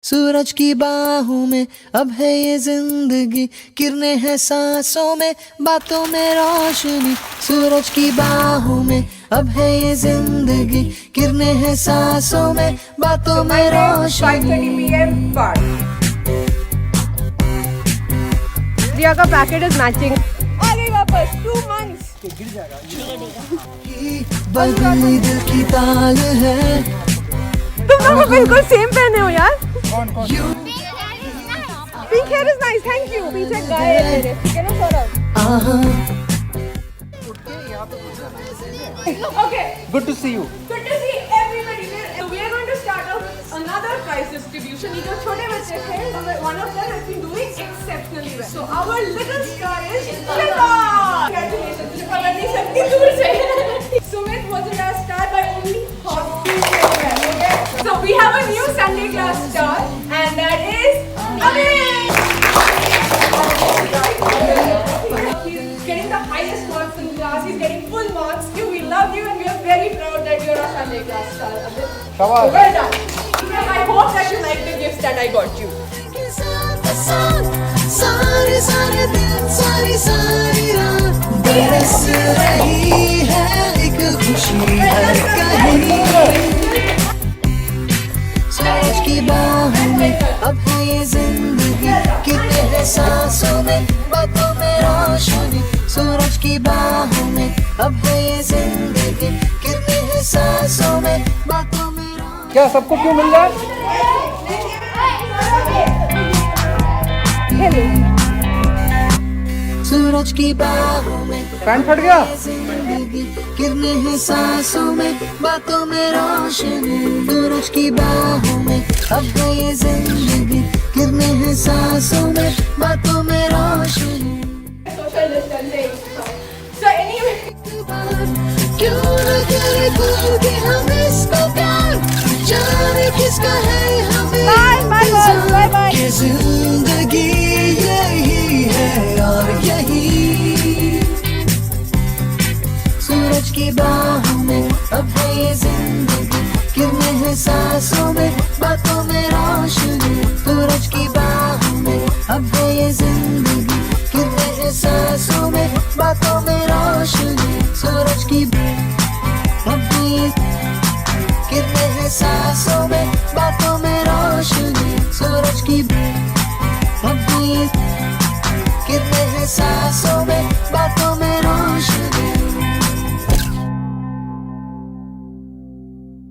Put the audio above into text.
सूरज की बाहों में अब है ये जिंदगी, किरणें हैं सांसों में, बातों में रोशनी। सूरज की बाहों में अब है ये जिंदगी, किरणें हैं सांसों में, बातों में रोशनी। 5:30 PM bar. Priya का पैकेट इज मैचिंग। अरे वापस 2 months. बदली दिल की ताल है। तुम लोग बिल्कुल सेम पहने हो यार। Pink hair is nice, thank you. पीछे गाय है मेरे, ठीक है ना Saurabh? Okay. Good to see you. Good to see everybody. So we are going to start off another prize distribution. ये जो छोटे बच्चे थे, one of them has been doing exceptionally well. So our little star is Shilpa. Congratulations. मुझे पकड़ नहीं सकती दूर से। Sumit wasn't our star by only half. Okay. So we have a new Sunday class star, and that is Amit. He's getting the highest marks in class. He's getting full marks. We love you, and we are very proud that you're a Sunday class star. Amit. Shabash. Well done. I hope that you like the gifts that I got you. सारे सारे दिन सारी सारी रात बरस रही है एक खुशी हर कहीं। सूरज की बाहों में अब है ये जिंदगी, कितने हैं सांसों में, बातों में रोशनी। सूरज की बाहों में अब है ये जिंदगी, कितने हैं सांसों में, बातों में रोशनी। क्या सबको क्यों मिल रहा है? सूरज की बाहों में पैंट फट गया? जिंदगी, किरणें हैं सांसों में, बातों में रोशनी। सूरज की बाहों में अब है ये जिंदगी, किरणें हैं सांसों में, बातों में रोशनी। Social distancing. So anyway. क्यों न करे खुद के हम इसको प्यार, जाने किसका है हमें Bye. ये जिंदगी यही है और यही। सूरज की बाहों में अब है ये जिंदगी, किरणें हैं सांसों में, बातों में रोशनी। सूरज की बाहों में अब है ये जिंदगी, किरणें हैं सांसों में, बातों में रोशनी। सूरज की अब है ये किरणें हैं सांसों